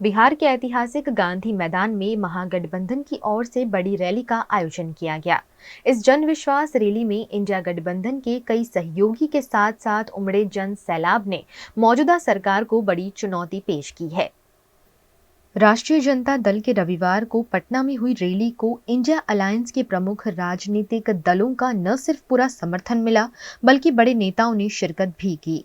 बिहार के ऐतिहासिक गांधी मैदान में महागठबंधन की ओर से बड़ी रैली का आयोजन किया गया। इस जन विश्वास रैली में इंडिया गठबंधन के कई सहयोगी के साथ साथ उमड़े जन सैलाब ने मौजूदा सरकार को बड़ी चुनौती पेश की है। राष्ट्रीय जनता दल के रविवार को पटना में हुई रैली को इंडिया अलायंस के प्रमुख राजनीतिक दलों का न सिर्फ पूरा समर्थन मिला, बल्कि बड़े नेताओं ने शिरकत भी की।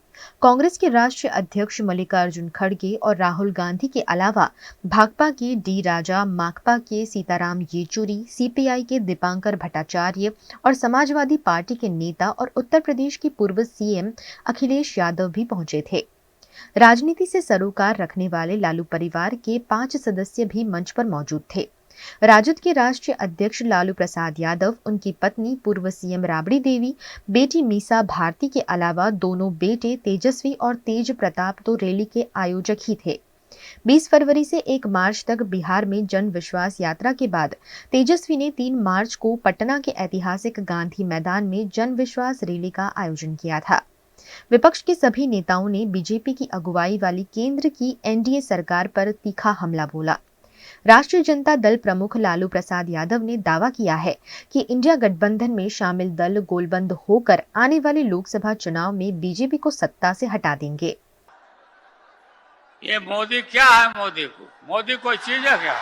कांग्रेस के राष्ट्रीय अध्यक्ष मल्लिकार्जुन खड़गे और राहुल गांधी के अलावा भाकपा के डी राजा, माकपा के सीताराम येचुरी, सीपीआई के दीपांकर भट्टाचार्य और समाजवादी पार्टी के नेता और उत्तर प्रदेश के पूर्व सीएम अखिलेश यादव भी पहुंचे थे। राजनीति से सरोकार रखने वाले लालू परिवार के 5 सदस्य भी मंच पर मौजूद थे। राजद के राष्ट्रीय अध्यक्ष लालू प्रसाद यादव, उनकी पत्नी पूर्व सीएम राबड़ी देवी, बेटी मीसा भारती के अलावा दोनों बेटे तेजस्वी और तेज प्रताप तो रैली के आयोजक ही थे। 20 फरवरी से 1 मार्च तक बिहार में जन विश्वास यात्रा के बाद तेजस्वी ने 3 मार्च को पटना के ऐतिहासिक गांधी मैदान में जन विश्वास रैली का आयोजन किया था। विपक्ष के सभी नेताओं ने बीजेपी की अगुवाई वाली केंद्र की एनडीए सरकार पर तीखा हमला बोला। राष्ट्रीय जनता दल प्रमुख लालू प्रसाद यादव ने दावा किया है कि इंडिया गठबंधन में शामिल दल गोलबंद होकर आने वाले लोकसभा चुनाव में बीजेपी को सत्ता से हटा देंगे। ये मोदी क्या है? मोदी कोई चीज है क्या?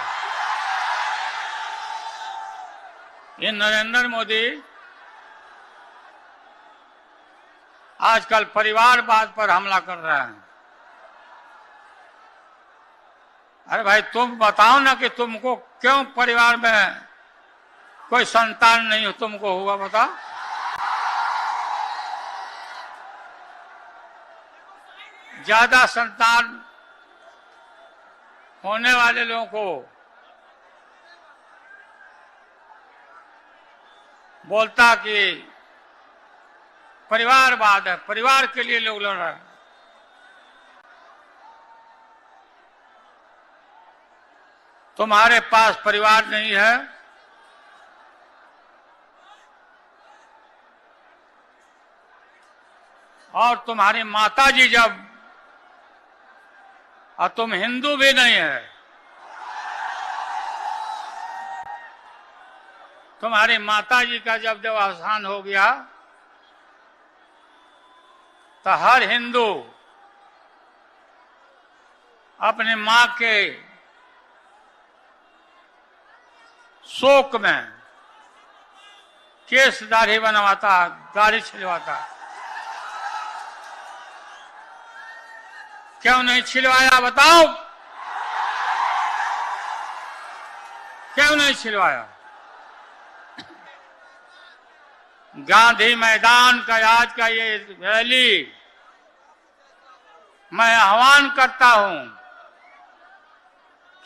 ये नरेंद्र मोदी आजकल परिवारवाद पर हमला कर रहे हैं। अरे भाई, तुम बताओ ना कि तुमको क्यों परिवार में कोई संतान नहीं तुमको हुआ, बताओ। ज्यादा संतान होने वाले लोगों को बोलता कि परिवारवाद है, परिवार के लिए लोग लड़ रहे हैं। तुम्हारे पास परिवार नहीं है, और तुम्हारी माताजी जब, और तुम हिंदू भी नहीं है, तुम्हारी माताजी का जब देहावसान हो गया तो हर हिंदू अपने मां के शोक में केस दाढ़ी बनवाता, दाढ़ी छिलवाता। क्यों नहीं छिलवाया, बताओ? क्यों नहीं छिलवाया? गांधी मैदान का आज का ये रैली, मैं आह्वान करता हूं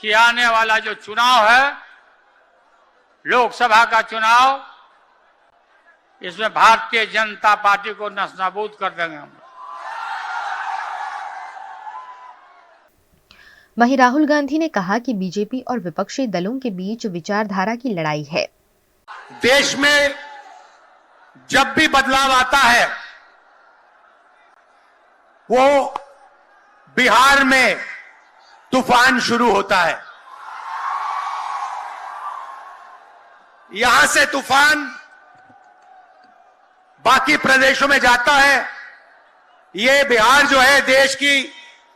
कि आने वाला जो चुनाव है, लोकसभा का चुनाव, इसमें भारतीय जनता पार्टी को नस्तानाबूद कर देंगे हम। वहीं राहुल गांधी ने कहा कि बीजेपी और विपक्षी दलों के बीच विचारधारा की लड़ाई है। देश में जब भी बदलाव आता है, वो बिहार में तूफान शुरू होता है। यहां से तूफान बाकी प्रदेशों में जाता है। ये बिहार जो है देश की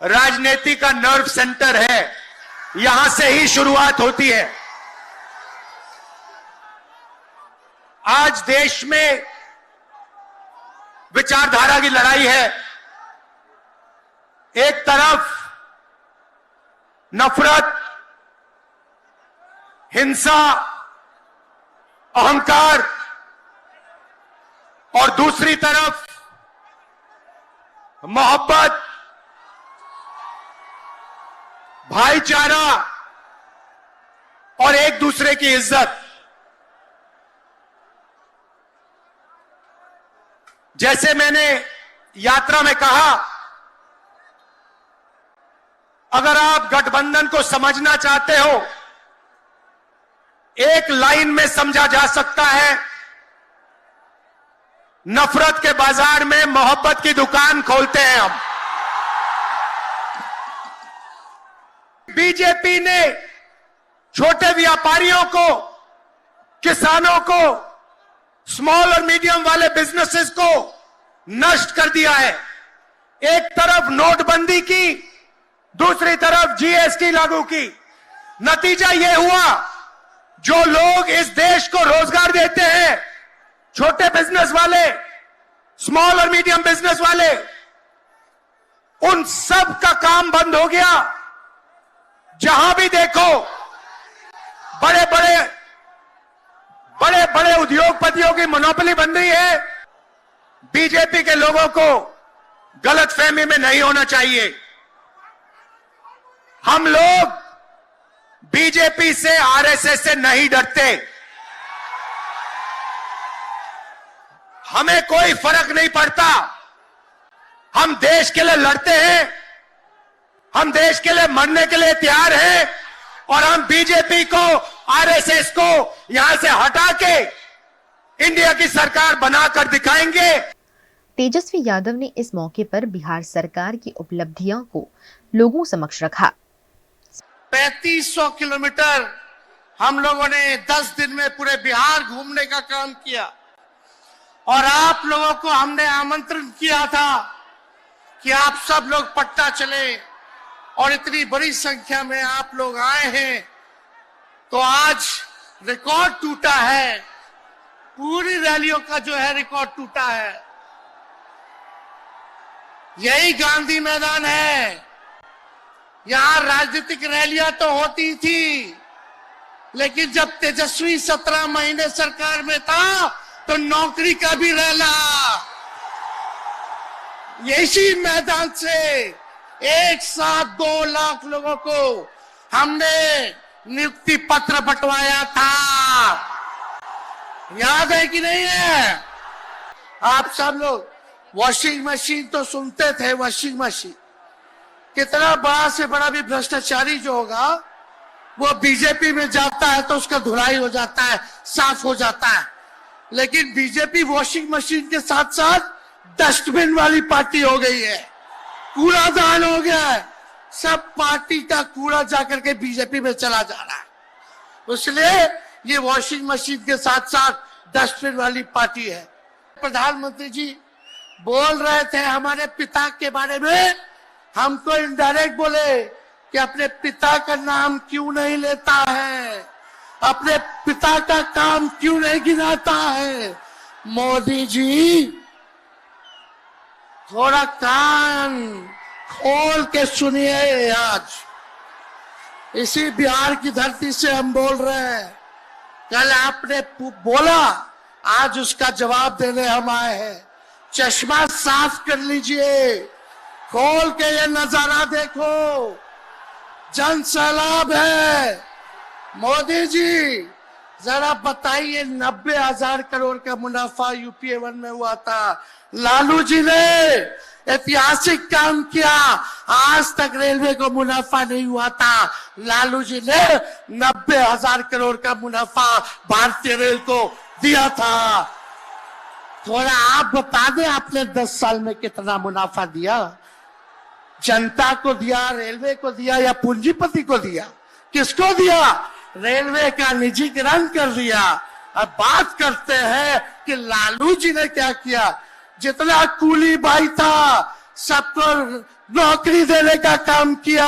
राजनीति का नर्व सेंटर है, यहां से ही शुरुआत होती है। आज देश में विचारधारा की लड़ाई है। एक तरफ नफरत, हिंसा, अहंकार, और दूसरी तरफ मोहब्बत, भाईचारा और एक दूसरे की इज्जत। जैसे मैंने यात्रा में कहा, अगर आप गठबंधन को समझना चाहते हो, एक लाइन में समझा जा सकता है, नफरत के बाजार में मोहब्बत की दुकान खोलते हैं हम। बीजेपी ने छोटे व्यापारियों को, किसानों को, स्मॉल और मीडियम वाले बिजनेसेस को नष्ट कर दिया है। एक तरफ नोटबंदी की, दूसरी तरफ जीएसटी लागू की। नतीजा यह हुआ, जो लोग इस देश को रोजगार देते हैं, छोटे बिजनेस वाले, स्मॉल और मीडियम बिजनेस वाले, उन सब का काम बंद हो गया। जहां भी देखो बड़े बड़े उद्योगपतियों की मोनोपोली बन रही है। बीजेपी के लोगों को गलतफहमी में नहीं होना चाहिए। हम लोग बीजेपी से, आरएसएस से नहीं डरते। हमें कोई फर्क नहीं पड़ता। हम देश के लिए लड़ते हैं, हम देश के लिए मरने के लिए तैयार हैं, और हम बीजेपी को, आरएसएस को यहां से हटा के इंडिया की सरकार बनाकर दिखाएंगे। तेजस्वी यादव ने इस मौके पर बिहार सरकार की उपलब्धियों को लोगों समक्ष रखा। 3500 किलोमीटर हम लोगों ने 10 दिन में पूरे बिहार घूमने का काम किया, और आप लोगों को हमने आमंत्रण किया था कि आप सब लोग पटना चले, और इतनी बड़ी संख्या में आप लोग आए हैं। तो आज रिकॉर्ड टूटा है, पूरी रैलियों का जो है रिकॉर्ड टूटा है। यही गांधी मैदान है। यहां राजनीतिक रैलियां तो होती थी, लेकिन जब तेजस्वी 17 महीने सरकार में था तो नौकरी का भी रैला इसी मैदान से एक साथ 2 लाख लोगों को हमने नियुक्ति पत्र बंटवाया था। याद है कि नहीं है? आप सब लोग वॉशिंग मशीन तो सुनते थे। वॉशिंग मशीन कितना बड़ा से बड़ा भी भ्रष्टाचारी जो होगा, वो बीजेपी में जाता है तो उसका धुलाई हो जाता है, साफ हो जाता है। लेकिन बीजेपी वॉशिंग मशीन के साथ साथ डस्टबिन वाली पार्टी हो गई है, कूड़ादान हो गया है। सब पार्टी का कूड़ा जाकर के बीजेपी में चला जा रहा है। इसलिए ये वॉशिंग मशीन के साथ साथ डस्टबिन वाली पार्टी है। प्रधानमंत्री जी बोल रहे थे हमारे पिता के बारे में, हमको इनडायरेक्ट बोले कि अपने पिता का नाम क्यों नहीं लेता है, अपने पिता का काम क्यों नहीं गिनाता है। मोदी जी थोड़ा कान खोल के सुनिए। आज इसी बिहार की धरती से हम बोल रहे हैं, कल आपने बोला, आज उसका जवाब देने हम आए हैं। चश्मा साफ कर लीजिए, खोल के ये नजारा देखो, जन सैलाब है। मोदी जी जरा बताइए, 90,000 करोड़ का मुनाफा यूपीए 1 में हुआ था। लालू जी ने ऐतिहासिक काम किया, आज तक रेलवे को मुनाफा नहीं हुआ था। लालू जी ने 90,000 करोड़ का मुनाफा भारतीय रेल को दिया था। थोड़ा आप बता दें, आपने 10 साल में कितना मुनाफा दिया? जनता को दिया, रेलवे को दिया, या पूंजीपति को दिया? किसको दिया? रेलवे का निजीकरण कर दिया। अब बात करते हैं कि लालू जी ने क्या किया। जितना कूली भाई था सबको नौकरी देने का काम किया,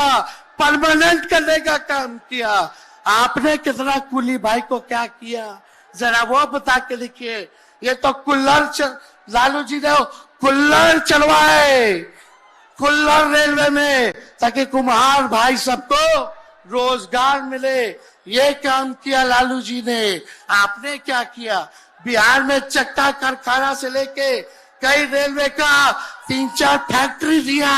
परमानेंट करने का काम किया। आपने कितना कूली भाई को क्या किया, जरा वो बता के लिखिए। ये तो लालू जी ने कुल्लर चलवाए, कुल्लर रेलवे में, ताकि कुम्हार भाई सबको रोजगार मिले। ये काम किया लालू जी ने। आपने क्या किया? बिहार में चक्का कारखाना से लेके कई रेलवे का 3-4 फैक्ट्री दिया।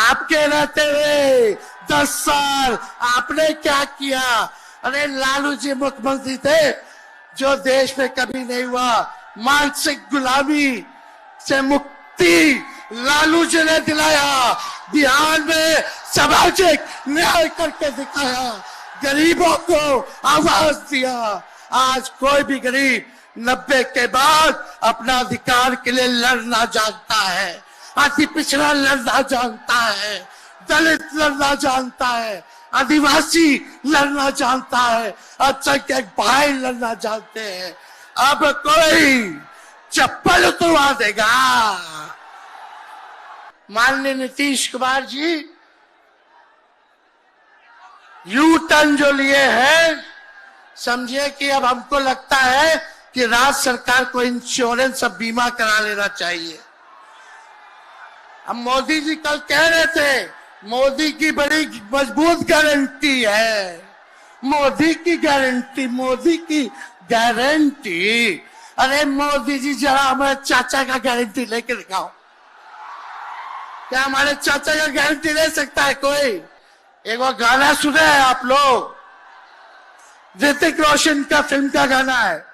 आपके रहते हुए 10 साल आपने क्या किया? अरे लालू जी मुख्यमंत्री थे जो देश में कभी नहीं हुआ। मानसिक गुलामी से मुक्ति लालू जी ने दिलाया। बिहार में सामाजिक न्याय करके दिखाया, गरीबों को आवाज दिया। आज कोई भी गरीब 90 के बाद अपना अधिकार के लिए लड़ना जानता है, अति पिछड़ा लड़ना जानता है, दलित लड़ना जानता है। आदिवासी लड़ना जानता है, अल्पसंख्यक भाई लड़ना जानते हैं। अब कोई चप्पल उतरवा देगा। माननीय नीतीश कुमार जी यू टर्न जो लिए हैं, समझिए कि अब हमको लगता है कि राज्य सरकार को इंश्योरेंस और बीमा करा लेना चाहिए। अब मोदी जी कल कह रहे थे मोदी की बड़ी मजबूत गारंटी है, मोदी की गारंटी, मोदी की गारंटी। अरे मोदी जी जरा हमारे चाचा का गारंटी लेके दिखाओ। क्या हमारे चाचा का गारंटी ले सकता है कोई? एक बार गाना सुने हैं आप लोग, ऋतिक रोशन का फिल्म का गाना है,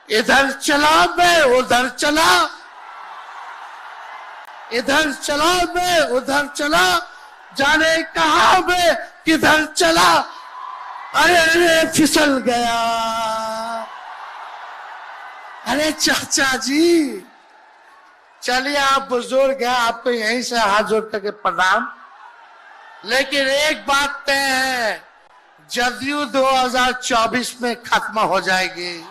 इधर चला मैं उधर चला, इधर चला मैं उधर चला, जाने कहा मैं किधर चला, अरे अरे फिसल गया। अरे चाचा जी चलिए, आप बुजुर्ग हैं, आपको यहीं से हाथ जोड़ करके प्रणाम। लेकिन एक बात तय है, जदयू 2024 में खत्म हो जाएगी।